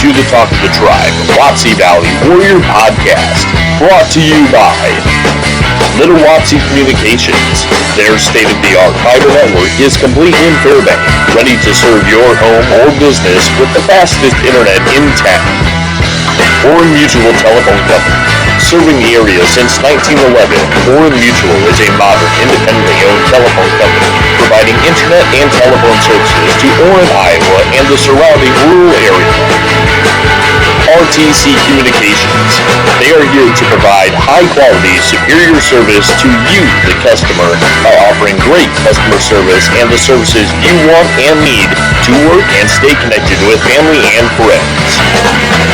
to the Talk of the Tribe, Wapsie Valley Warrior Podcast, brought to you by Little Wapsie Communications. Their state-of-the-art fiber network is complete in Fairbank, ready to serve your home or business with the fastest internet in town. Warren Mutual Telephone Company. Serving the area since 1911, Warren Mutual is a modern, independently owned telephone company, providing internet and telephone services to Warren, Iowa, and the surrounding rural area. RTC Communications. They are here to provide high-quality, superior service to you, the customer, by offering great customer service and the services you want and need to work and stay connected with family and friends.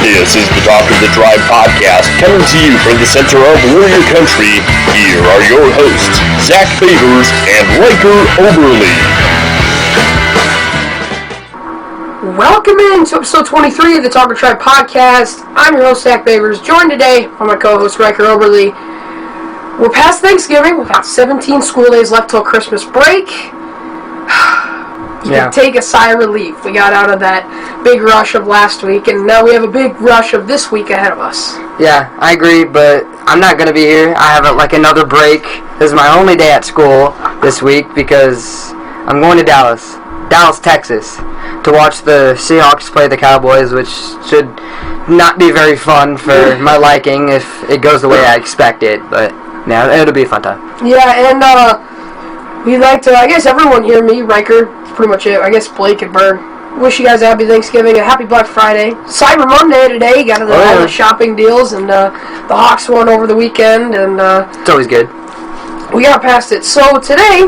This is the Talk of the Tribe podcast, coming to you from the center of Warrior Country. Here are your hosts, Zach Favors and Riker Oberly. Welcome in to episode 23 of the Talk of the Tribe podcast. I'm your host, Zach Favors, joined today by my co-host, Riker Oberly. We're past Thanksgiving. We've got 17 school days left till Christmas break. You can take a sigh of relief. We got out of that big rush of last week, and now we have a big rush of this week ahead of us. Yeah, I agree, but I'm not going to be here. I have another break. This is my only day at school this week because I'm going to Dallas, Texas, to watch the Seahawks play the Cowboys, which should not be very fun for my liking if it goes the way I expect it, but yeah, it'll be a fun time. Yeah, and we'd like to, I guess everyone here, me, Riker, pretty much it. I guess Blake and Berg. Wish you guys a happy Thanksgiving, a happy Black Friday. Cyber Monday today, got all the shopping deals, and the Hawks won over the weekend, and it's always good. We got past it. So today,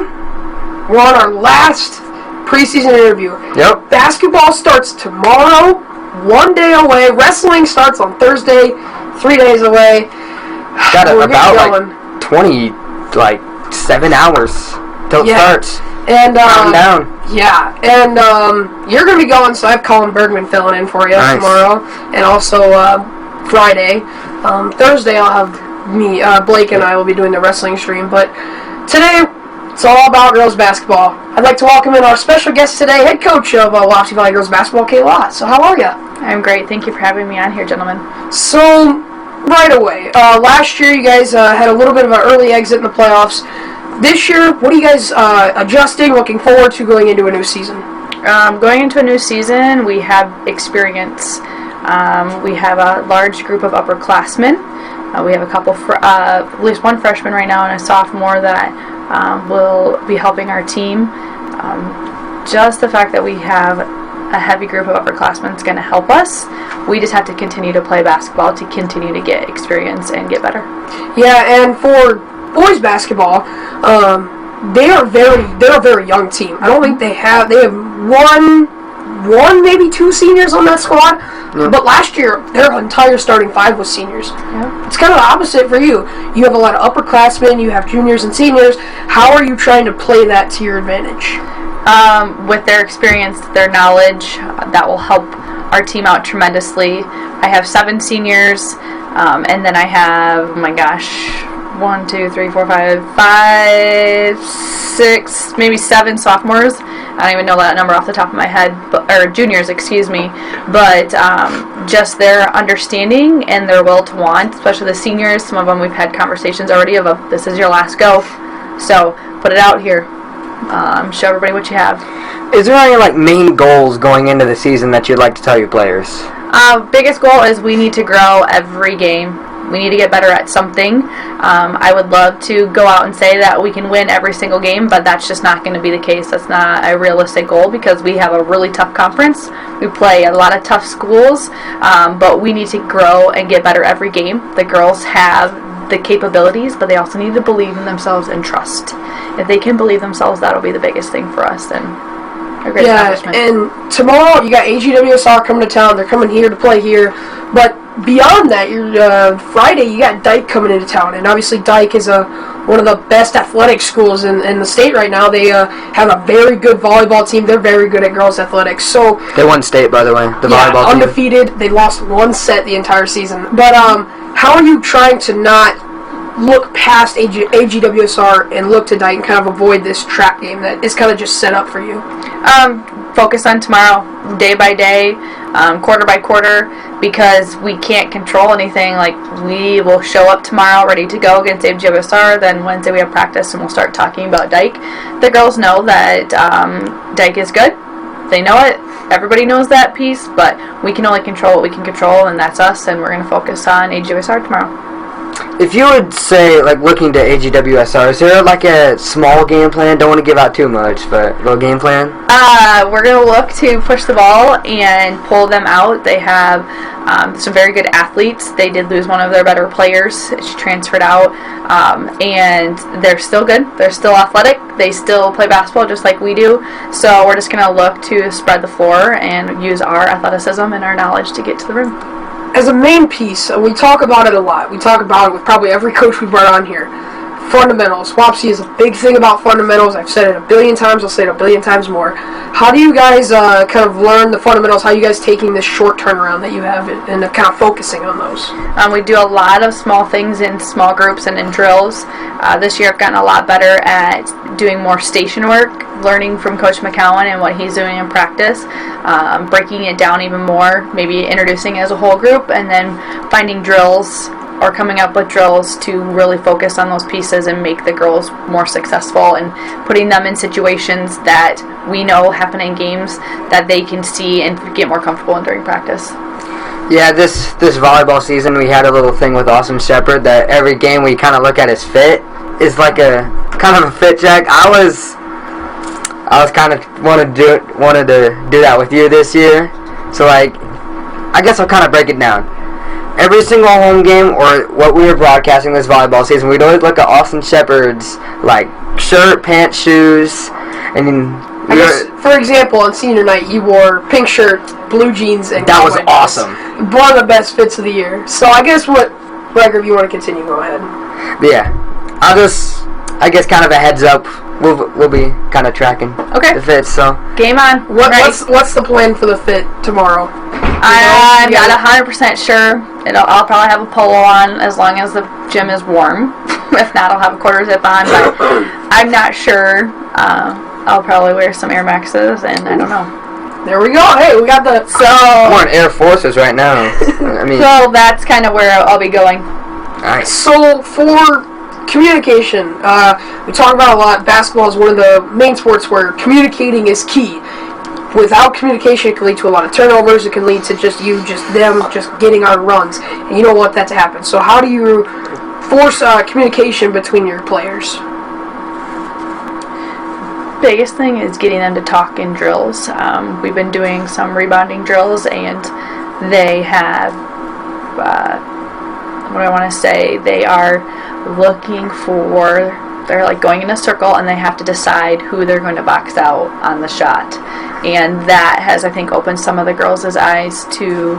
we're on our last preseason interview. Yep. Basketball starts tomorrow, 1 day away. Wrestling starts on Thursday, 3 days away. Got about 27 hours till it starts. And down. Yeah, and you're gonna be going, so I have Colin Bergman filling in for you tomorrow, and also Friday. Thursday I'll have me, Blake and I will be doing the wrestling stream, but today it's all about girls basketball. I'd like to welcome in our special guest today, head coach of Wapsie Valley Girls Basketball, Kayla Ott. So how are you? I'm great. Thank you for having me on here, gentlemen. So, right away, last year you guys had a little bit of an early exit in the playoffs. This year, what are you guys adjusting, looking forward to going into a new season? Going into a new season, we have experience. We have a large group of upperclassmen. We have a couple, at least one freshman right now and a sophomore that will be helping our team. Just the fact that we have a heavy group of upperclassmen is going to help us. We just have to continue to play basketball to continue to get experience and get better. Yeah, and for boys basketball, they're a very young team. I don't think they have one, maybe two seniors on that squad. Yeah. But last year, their entire starting five was seniors. Yeah. It's kind of the opposite for you. You have a lot of upperclassmen, you have juniors and seniors. How are you trying to play that to your advantage? With their experience, their knowledge, that will help our team out tremendously. I have 7 seniors, and then I have, 1, 2, 3, 4, 5, 6, maybe 7 sophomores. I don't even know that number off the top of my head, or juniors, excuse me. But just their understanding and their will to want, especially the seniors. Some of them we've had conversations already of this is your last go. So put it out here. Show everybody what you have. Is there any main goals going into the season that you'd like to tell your players? Biggest goal is we need to grow every game. We need to get better at something. I would love to go out and say that we can win every single game, but that's just not going to be the case. That's not a realistic goal because we have a really tough conference. We play a lot of tough schools, but we need to grow and get better every game. The girls have the capabilities, but they also need to believe in themselves and trust. If they can believe themselves, that'll be the biggest thing for us and a great accomplishment. And tomorrow you got AGWSR coming to town. They're coming here to play here, but beyond that, Friday you got Dyke coming into town, and obviously Dyke is one of the best athletic schools in the state right now. They have a very good volleyball team. They're very good at girls athletics. So they won state, by the way. The volleyball team, undefeated. They lost one set the entire season. But how are you trying to not look past AGWSR and look to Dyke and kind of avoid this trap game that is kind of just set up for you? Focus on tomorrow, day by day, quarter by quarter, because we can't control anything. Like, we will show up tomorrow ready to go against AGWSR, then Wednesday we have practice and we'll start talking about Dyke. The girls know that Dyke is good. They know it. Everybody knows that piece, but we can only control what we can control, and that's us, and we're going to focus on AGWSR tomorrow. If you would say, like, looking to AGWSR, is there, like, a small game plan? Don't want to give out too much, but a little game plan? We're going to look to push the ball and pull them out. They have some very good athletes. They did lose one of their better players. She transferred out, and they're still good. They're still athletic. They still play basketball just like we do. So we're just going to look to spread the floor and use our athleticism and our knowledge to get to the rim. As a main piece, we talk about it a lot. We talk about it with probably every coach we brought on here. Fundamentals. WAPSI is a big thing about fundamentals. I've said it a billion times. I'll say it a billion times more. How do you guys kind of learn the fundamentals? How are you guys taking this short turnaround that you have and kind of focusing on those? We do a lot of small things in small groups and in drills. This year I've gotten a lot better at doing more station work, learning from Coach McCowan and what he's doing in practice, breaking it down even more, maybe introducing as a whole group, and then finding drills or coming up with drills to really focus on those pieces and make the girls more successful, and putting them in situations that we know happen in games that they can see and get more comfortable in during practice. Yeah, this volleyball season we had a little thing with Austin Shepard that every game we kind of look at his fit is like a kind of a fit check. I was kind of wanted to do that with you this year. So, like, I guess I'll kind of break it down. Every single home game or what we were broadcasting this volleyball season, we'd always look at Austin Shepard's, like, shirt, pants, shoes, and I guess, for example, on senior night, you wore pink shirt, blue jeans, and that was awesome. One of the best fits of the year. So I guess Riker, if you want to continue, go ahead. Yeah, I guess kind of a heads up. We'll be kind of tracking the fits. So game on. What's the plan for the fit tomorrow? I'm not 100% sure. I'll probably have a polo on as long as the gym is warm. If not, I'll have a quarter zip on. But I'm not sure. I'll probably wear some Air Maxes, and I don't know. There we go. Hey, we got the we're in Air Forces right now. I mean, so that's kind of where I'll be going. Nice. So for communication, we talk about a lot. Basketball is one of the main sports where communicating is key. Without communication, it can lead to a lot of turnovers. It can lead to just them getting on runs. And you don't want that to happen. So how do you force communication between your players? Biggest thing is getting them to talk in drills. We've been doing some rebounding drills, and they have, what I want to say, they are looking for, they're like going in a circle, and they have to decide who they're going to box out on the shot. And that has, I think, opened some of the girls' eyes to,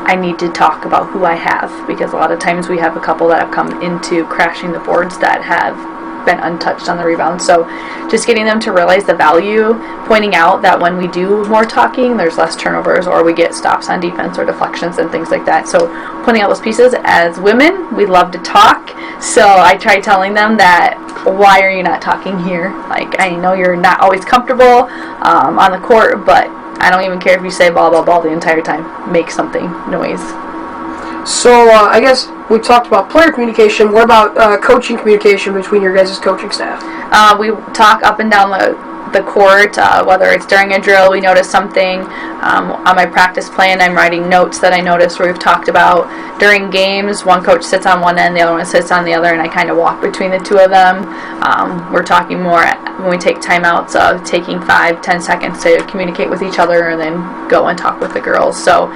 I need to talk about who I have, because a lot of times we have a couple that have come into crashing the boards that have been untouched on the rebound. So just getting them to realize the value, pointing out that when we do more talking, there's less turnovers, or we get stops on defense or deflections and things like that. So pointing out those pieces. As women, we love to talk, so I try telling them that, why are you not talking here? Like, I know you're not always comfortable on the court, but I don't even care if you say ball, ball, ball the entire time. Make something noise. So I guess we talked about player communication. What about coaching communication between your guys' coaching staff? We talk up and down the court, whether it's during a drill, we notice something. On my practice plan, I'm writing notes that I noticed where we've talked about. During games, one coach sits on one end, the other one sits on the other, and I kind of walk between the two of them. We're talking more when we take timeouts of taking 5-10 seconds to communicate with each other and then go and talk with the girls. So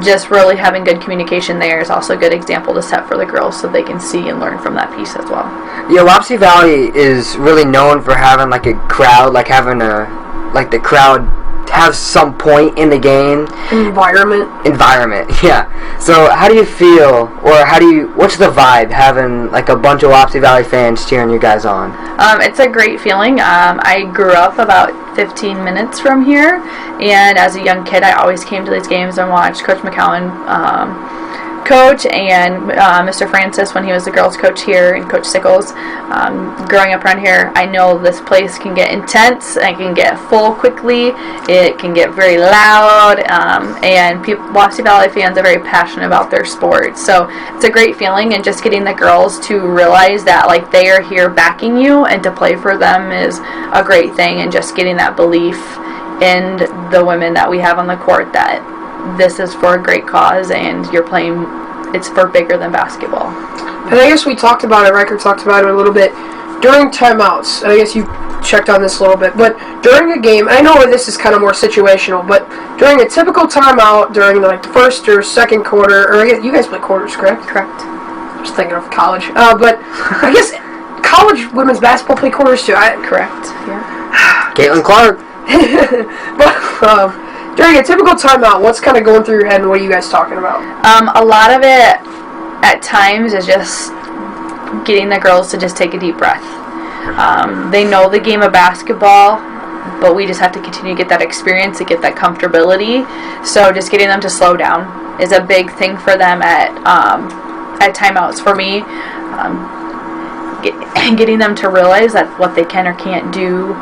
just really having good communication there is also a good example to set for the girls so they can see and learn from that piece as well. Yeah, Wapsie Valley is really known for having like a crowd, like having the crowd have some point in the game. Environment, yeah. So how do you feel, or what's the vibe having like a bunch of Wapsie Valley fans cheering you guys on? It's a great feeling. I grew up about 15 minutes from here, and as a young kid I always came to these games and watched Coach McCowan coach and Mr. Francis when he was the girls coach here, and Coach Sickles. Growing up around here, I know this place can get intense and it can get full quickly. It can get very loud, and Wapsie Valley fans are very passionate about their sport. So it's a great feeling, and just getting the girls to realize that like they are here backing you and to play for them is a great thing, and just getting that belief in the women that we have on the court that this is for a great cause and you're playing, it's for bigger than basketball. And I guess we talked about it, Riker talked about it a little bit during timeouts. I guess you checked on this a little bit, but during a game, I know this is kind of more situational, but during a typical timeout, during like the first or second quarter, or I guess you guys play quarters, correct? Correct. Just thinking of college. But I guess college women's basketball play quarters too. Correct, yeah. Caitlin Clark. But during a typical timeout, what's kind of going through your head and what are you guys talking about? A lot of it at times is just getting the girls to just take a deep breath. They know the game of basketball, but we just have to continue to get that experience, to get that comfortability. So just getting them to slow down is a big thing for them at timeouts for me. Getting them to realize that what they can or can't do,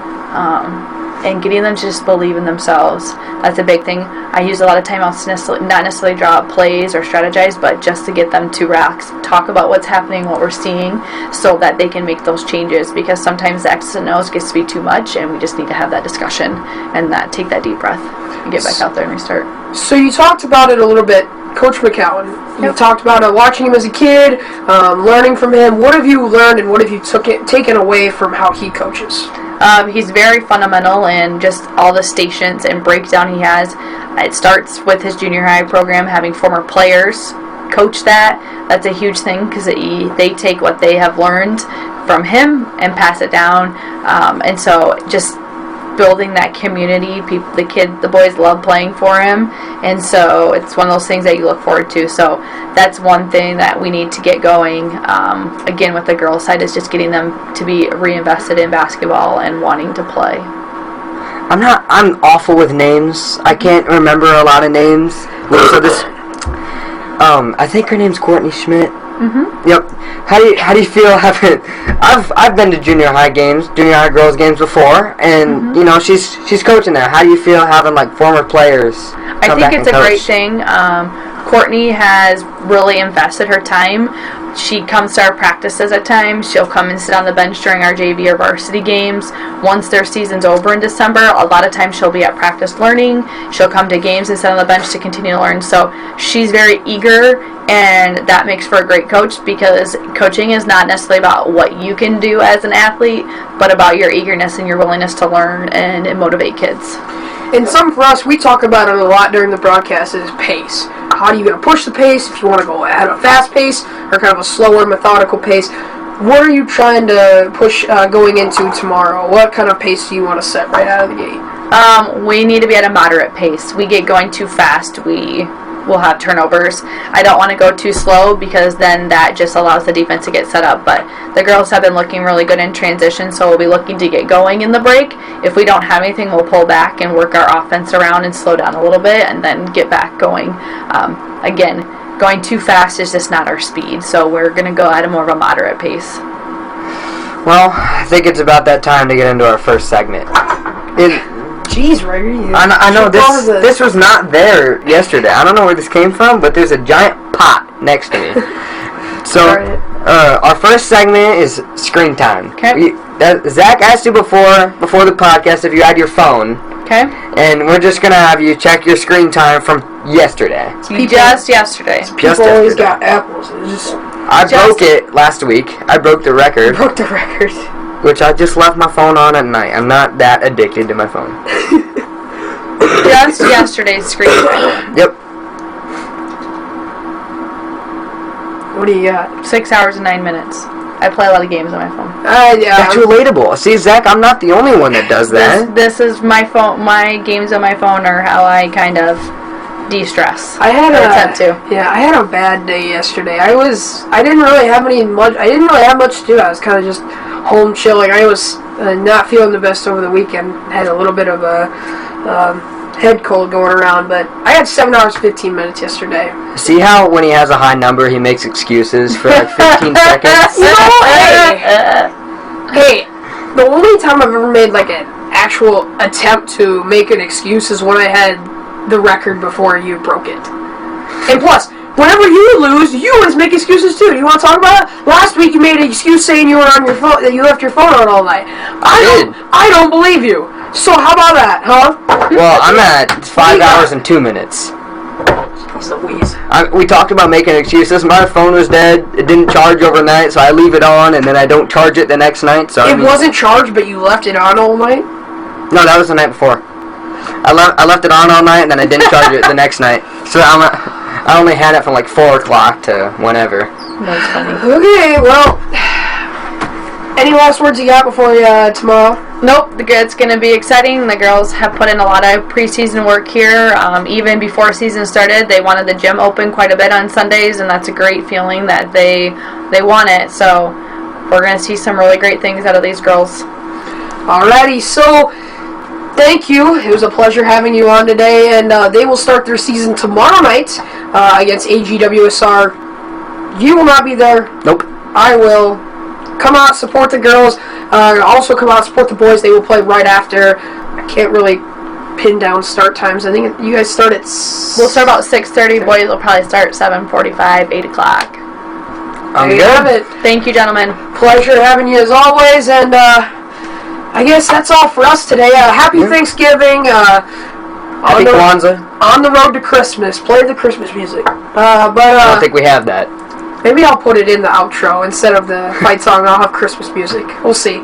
and getting them to just believe in themselves. That's a big thing. I use a lot of timeouts to not necessarily draw up plays or strategize, but just to get them to relax, talk about what's happening, what we're seeing, so that they can make those changes, because sometimes the X's and O's gets to be too much, and we just need to have that discussion and take that deep breath and get back out there and restart. So you talked about it a little bit, Coach McCowan. You talked about watching him as a kid, learning from him. What have you learned and what have you taken away from how he coaches? He's very fundamental in just all the stations and breakdown he has. It starts with his junior high program, having former players coach that. That's a huge thing, because they take what they have learned from him and pass it down. And so just building that community. The boys love playing for him, and so it's one of those things that you look forward to. So that's one thing that we need to get going. Again, with the girls' side, is just getting them to be reinvested in basketball and wanting to play. I'm awful with names. I can't remember a lot of names. So this, I think her name's Courtney Schmidt. Mm-hmm. Yep. How do you feel having? I've been to junior high girls games before, and you know she's coaching there. How do you feel having like former players? I think it's a great thing. Courtney has really invested her time. She comes to our practices at times. She'll come and sit on the bench during our JV or varsity games. Once their season's over in December, a lot of times she'll be at practice learning. She'll come to games and sit on the bench to continue to learn. So she's very eager, and that makes for a great coach, because coaching is not necessarily about what you can do as an athlete, but about your eagerness and your willingness to learn and motivate kids. And some for us, we talk about it a lot during the broadcast, is pace. How are you going to push the pace? If you want to go at a fast pace or kind of a slower, methodical pace, what are you trying to push going into tomorrow? What kind of pace do you want to set right out of the gate? We need to be at a moderate pace. We get going too fast, we will have turnovers. I don't want to go too slow, because then that just allows the defense to get set up. But the girls have been looking really good in transition, so we'll be looking to get going in the break. If we don't have anything, we'll pull back and work our offense around and slow down a little bit and then get back going. Again, going too fast is just not our speed, so we're going to go at a more of a moderate pace. Well, I think it's about that time to get into our first segment. Jeez, Ray. I know this was not there yesterday. I don't know where this came from, but there's a giant pot next to me. So, our first segment is screen time. Okay. Zach asked you before the podcast if you had your phone. Okay. And we're just going to have you check your screen time from yesterday. Just yesterday. People always got apples. I broke it last week. I broke the record. Broke the record. Which I just left my phone on at night. I'm not that addicted to my phone. Just yesterday's screen time. Yep. What do you got? 6 hours and 9 minutes. I play a lot of games on my phone. Yeah. That's relatable. See, Zach, I'm not the only one that does that. This is my phone. My games on my phone are how I kind of de-stress. I had a bad day yesterday. I didn't really have much to do. I was kind of just home chilling. I was not feeling the best over the weekend. Had a little bit of a head cold going around, but I had 7 hours 15 minutes yesterday. See how when he has a high number, he makes excuses for like 15 seconds? Hey, the only time I've ever made like an actual attempt to make an excuse is when I had the record before you broke it. And plus, whenever you lose, you always make excuses too. Do you want to talk about it? Last week you made an excuse saying you were on your phone, that you left your phone on all night. I don't believe you. So how about that, huh? Well, I'm at 5 hours and 2 minutes. Louise. We talked about making excuses. My phone was dead. It didn't charge overnight, so I leave it on, and then I don't charge it the next night. So it wasn't charged, but you left it on all night? No, that was the night before. I left it on all night, and then I didn't charge it the next night. So I only had it from like 4 o'clock to whenever. That's funny. Okay, well, any last words you got before tomorrow? Nope, it's going to be exciting. The girls have put in a lot of preseason work here. Even before season started, they wanted the gym open quite a bit on Sundays, and that's a great feeling that they want it. So we're going to see some really great things out of these girls. Alrighty, so thank you. It was a pleasure having you on today, and they will start their season tomorrow night against AGWSR. You will not be there. Nope. I will. Come out, support the girls. Also come out, support the boys. They will play right after. I can't really pin down start times. I think you guys start at... We'll start about 6:30. Boys will probably start 7:45, 8 o'clock. There you have it. Thank you, gentlemen. Pleasure having you as always, and I guess that's all for us today. Happy Thanksgiving. Happy Kwanzaa. On the road to Christmas. Play the Christmas music. I don't think we have that. Maybe I'll put it in the outro instead of the fight song. I'll have Christmas music. We'll see.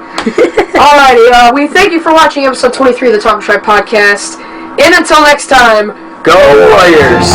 Alrighty, we thank you for watching episode 23 of the Talk Tribe podcast. And until next time, go Warriors!